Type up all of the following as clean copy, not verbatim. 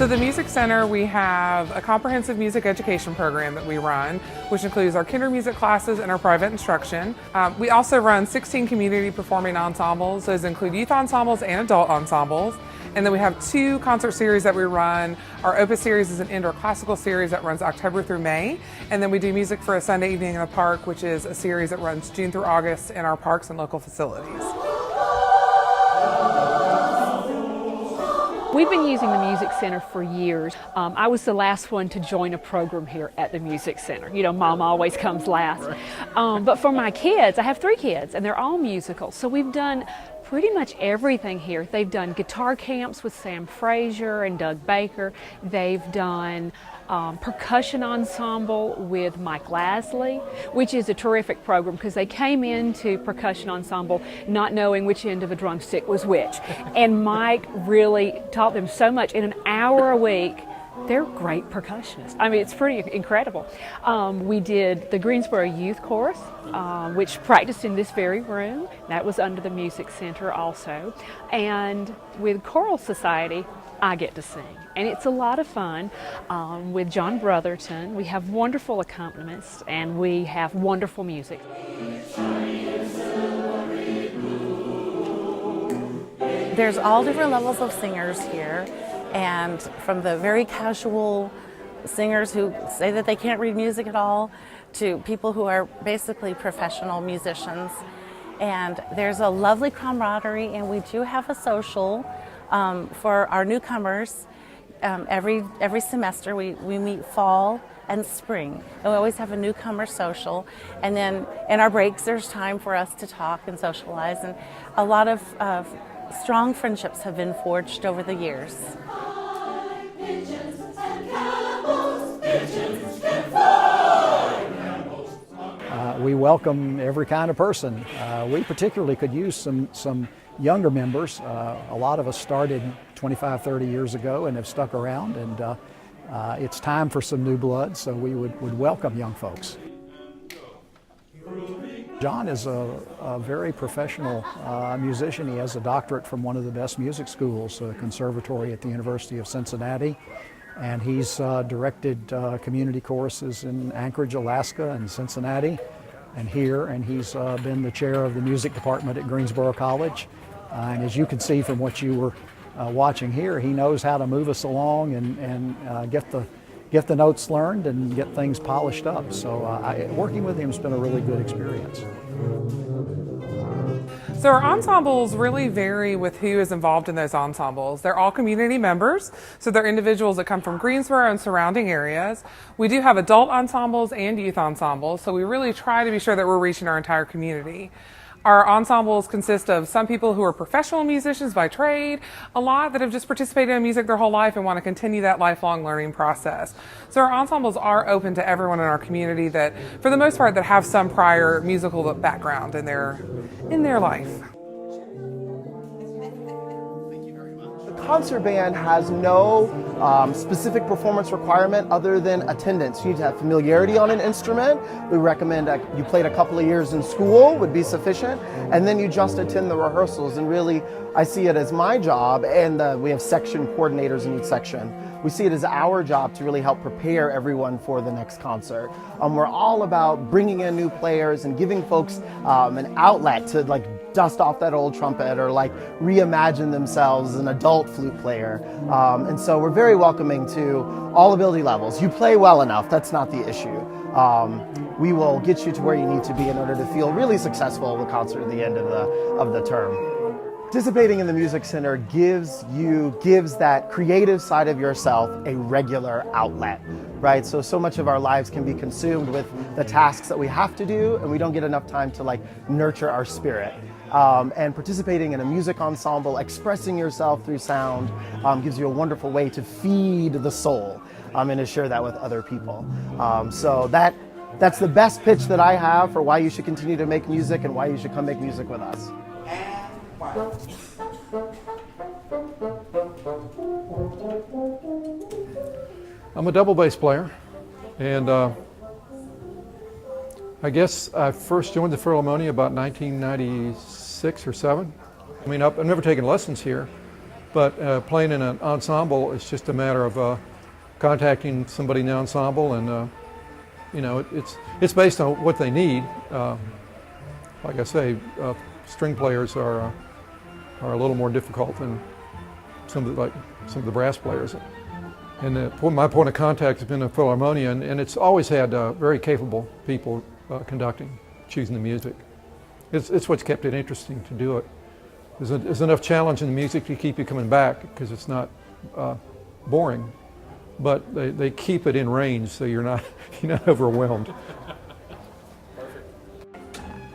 So the Music Center, we have a comprehensive music education program that we run, which includes our kinder music classes and our private instruction. We also run 16 community performing ensembles. Those include youth ensembles and adult ensembles. And then we have 2 concert series that we run. Our Opus series is an indoor classical series that runs October through May. And then we do Music for a Sunday Evening in the Park, which is a series that runs June through August in our parks and local facilities. We've been using the Music Center for years. I was the last one to join a program here at the Music Center. You know, Mom always comes last. But for my kids, I have 3 kids, and they're all musical. So we've done pretty much everything here. They've done guitar camps with Sam Frazier and Doug Baker. They've done percussion ensemble with Mike Lasley, which is a terrific program because they came into percussion ensemble not knowing which end of a drumstick was which. And Mike really taught them so much in an hour a week. They're great percussionists. I mean, it's pretty incredible. We did the Greensboro Youth Chorus, which practiced in this very room. That was under the Music Center also. And with Choral Society, I get to sing. And it's a lot of fun. With John Brotherton, we have wonderful accompanimists and we have wonderful music. There's all different levels of singers here, and from the very casual singers who say that they can't read music at all to people who are basically professional musicians. And there's a lovely camaraderie, and we do have a social for our newcomers. Every semester we meet fall and spring, and we always have a newcomer social. And then in our breaks there's time for us to talk and socialize, and a lot of strong friendships have been forged over the years. We welcome every kind of person. We particularly could use some younger members. A lot of us started 25, 30 years ago and have stuck around, and it's time for some new blood, so we would welcome young folks. John is a very professional musician. He has a doctorate from one of the best music schools, the conservatory at the University of Cincinnati. And he's directed community choruses in Anchorage, Alaska, and Cincinnati, and here. And he's been the chair of the music department at Greensboro College. And as you can see from what you were watching here, he knows how to move us along and get the notes learned and get things polished up. So working with him has been a really good experience. So our ensembles really vary with who is involved in those ensembles. They're all community members, so they're individuals that come from Greensboro and surrounding areas. We do have adult ensembles and youth ensembles, so we really try to be sure that we're reaching our entire community. Our ensembles consist of some people who are professional musicians by trade, a lot that have just participated in music their whole life and want to continue that lifelong learning process. So our ensembles are open to everyone in our community that, for the most part, that have some prior musical background in their life. Concert band has no specific performance requirement other than attendance. You need to have familiarity on an instrument. We recommend you played a couple of years in school would be sufficient, and then you just attend the rehearsals. And really, I see it as my job, and we have section coordinators in each section. We see it as our job to really help prepare everyone for the next concert. We're all about bringing in new players and giving folks an outlet to dust off that old trumpet or reimagine themselves as an adult flute player. And so we're very welcoming to all ability levels. You play well enough, that's not the issue. We will get you to where you need to be in order to feel really successful at the concert at the end of the term. Participating in the Music Center gives that creative side of yourself a regular outlet, right? So much of our lives can be consumed with the tasks that we have to do, and we don't get enough time to nurture our spirit. And participating in a music ensemble, expressing yourself through sound, gives you a wonderful way to feed the soul and to share that with other people. So that's the best pitch that I have for why you should continue to make music and why you should come make music with us. I'm a double bass player, and I guess I first joined the Philharmonic about 1996 or 7. I mean, I've never taken lessons here, But playing in an ensemble is just a matter of contacting somebody in the ensemble, and you know, it's based on what they need. Like I say, string players are a little more difficult than some of the brass players. And my point of contact has been a Philharmonium, and it's always had very capable people conducting, choosing the music. It's what's kept it interesting to do it. There's enough challenge in the music to keep you coming back because it's not boring, but they keep it in range so you're not overwhelmed.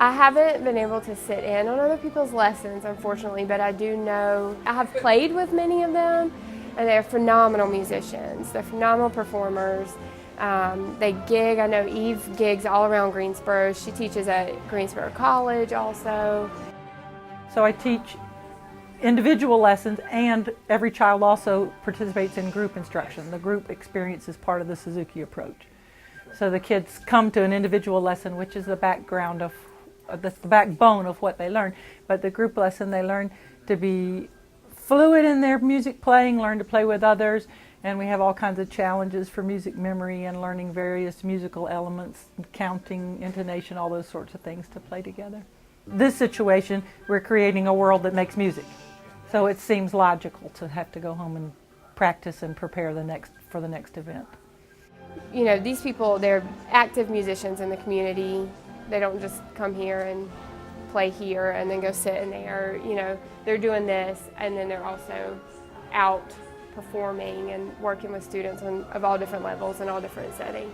I haven't been able to sit in on other people's lessons, unfortunately, but I do know I have played with many of them, and they're phenomenal musicians. They're phenomenal performers. They gig. I know Eve gigs all around Greensboro. She teaches at Greensboro College also. So I teach individual lessons, and every child also participates in group instruction. The group experience is part of the Suzuki approach. So the kids come to an individual lesson, which is the background of the backbone of what they learn, but the group lesson they learn to be fluid in their music playing, learn to play with others, and we have all kinds of challenges for music memory and learning various musical elements, counting, intonation, all those sorts of things to play together. This situation, we're creating a world that makes music, so it seems logical to have to go home and practice and prepare for the next event. You know, these people, they're active musicians in the community. They don't just come here and play here and then go sit in there. You know, they're doing this, and then they're also out performing and working with students of all different levels and all different settings.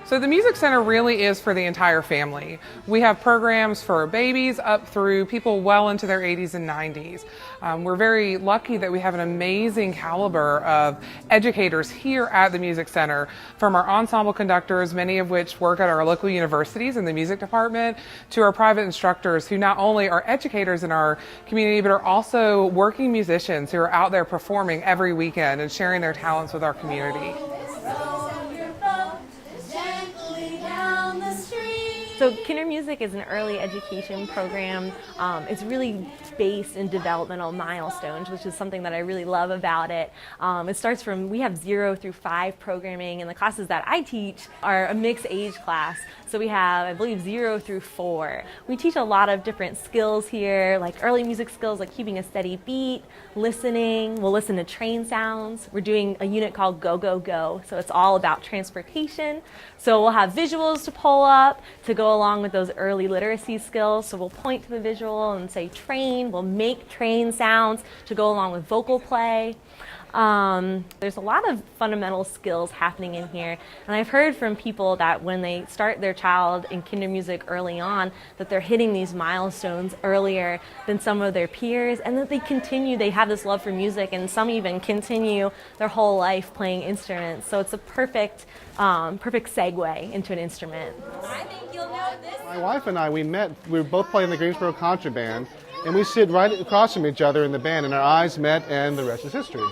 So the Music Center really is for the entire family. We have programs for babies up through people well into their 80s and 90s. We're very lucky that we have an amazing caliber of educators here at the Music Center, from our ensemble conductors, many of which work at our local universities in the music department, to our private instructors who not only are educators in our community but are also working musicians who are out there performing every weekend and sharing their talents with our community. So Kinder Music is an early education program. It's really based in developmental milestones, which is something that I really love about it. It starts from, we have 0 through 5 programming, and the classes that I teach are a mixed age class. So we have, I believe, 0 through 4. We teach a lot of different skills here, like early music skills, like keeping a steady beat, listening. We'll listen to train sounds. We're doing a unit called Go, Go, Go. So it's all about transportation. So we'll have visuals to pull up to go along with those early literacy skills. So we'll point to the visual and say train. We'll make train sounds to go along with vocal play. There's a lot of fundamental skills happening in here, and I've heard from people that when they start their child in kinder music early on, that they're hitting these milestones earlier than some of their peers, and that they have this love for music, and some even continue their whole life playing instruments. So it's a perfect segue into an instrument. I think you'll know this. My wife and I, we were both playing the Greensboro Contra Band, and we sit right across from each other in the band, and our eyes met, and the rest is history.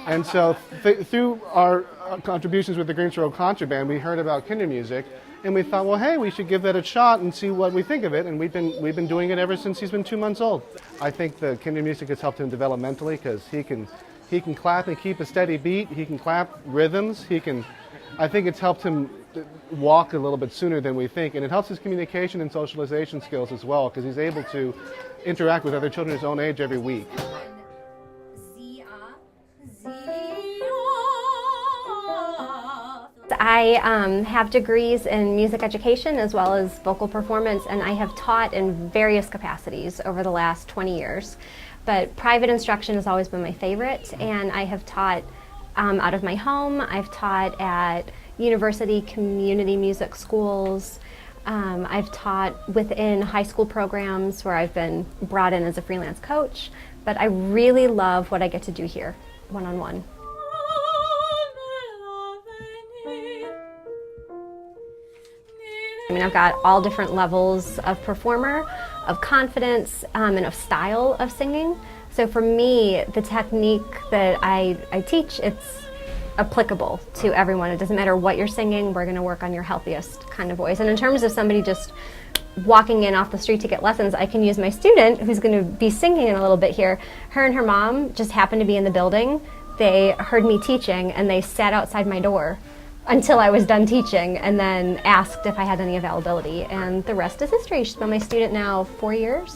And so through our contributions with the Greensboro Contra Band, we heard about kinder music, and we thought, well, hey, we should give that a shot and see what we think of it, and we've been doing it ever since he's been 2 months old. I think the kinder music has helped him developmentally because he can clap and keep a steady beat. He can clap rhythms. I think it's helped him walk a little bit sooner than we think, and it helps his communication and socialization skills as well because he's able to interact with other children his own age every week. I have degrees in music education as well as vocal performance, and I have taught in various capacities over the last 20 years. But private instruction has always been my favorite, and I have taught out of my home. I've taught at university community music schools. I've taught within high school programs where I've been brought in as a freelance coach, but I really love what I get to do here, one-on-one. I mean, I've got all different levels of performer, of confidence, and of style of singing. So for me, the technique that I teach, it's applicable to everyone. It doesn't matter what you're singing, we're going to work on your healthiest kind of voice. And in terms of somebody just walking in off the street to get lessons, I can use my student who's going to be singing in a little bit here. Her and her mom just happened to be in the building. They heard me teaching and they sat outside my door until I was done teaching and then asked if I had any availability. And the rest is history. She's been my student now 4 years.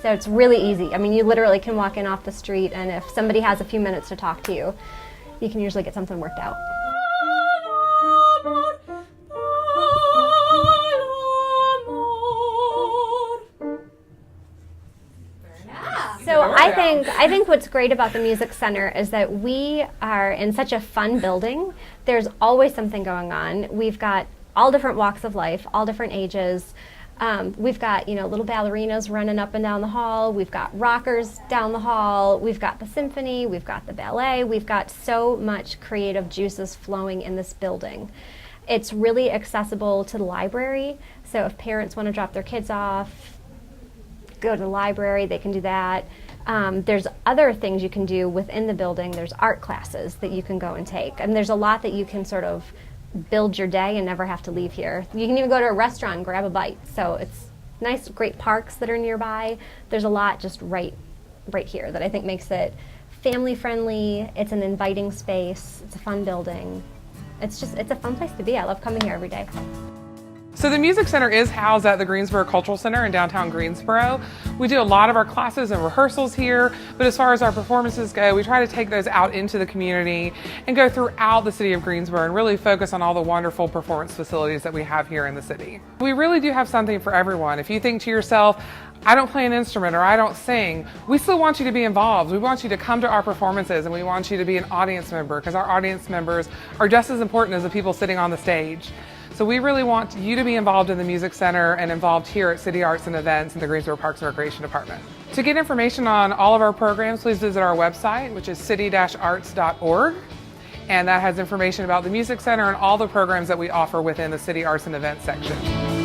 So it's really easy. I mean, you literally can walk in off the street, and if somebody has a few minutes to talk to you, you can usually get something worked out. So I think what's great about the Music Center is that we are in such a fun building. There's always something going on. We've got all different walks of life, all different ages. We've got, little ballerinas running up and down the hall. We've got rockers down the hall. We've got the symphony. We've got the ballet. We've got so much creative juices flowing in this building. It's really accessible to the library. So if parents want to drop their kids off, go to the library, they can do that. There's other things you can do within the building. There's art classes that you can go and take. And there's a lot that you can sort of build your day and never have to leave here. You can even go to a restaurant and grab a bite. So it's nice, great parks that are nearby. There's a lot just right here that I think makes it family friendly. It's an inviting space. It's a fun building. It's a fun place to be. I love coming here every day. So the Music Center is housed at the Greensboro Cultural Center in downtown Greensboro. We do a lot of our classes and rehearsals here, but as far as our performances go, we try to take those out into the community and go throughout the city of Greensboro and really focus on all the wonderful performance facilities that we have here in the city. We really do have something for everyone. If you think to yourself, I don't play an instrument or I don't sing, we still want you to be involved. We want you to come to our performances and we want you to be an audience member because our audience members are just as important as the people sitting on the stage. So we really want you to be involved in the Music Center and involved here at City Arts and Events in the Greensboro Parks and Recreation Department. To get information on all of our programs, please visit our website, which is city-arts.org. And that has information about the Music Center and all the programs that we offer within the City Arts and Events section.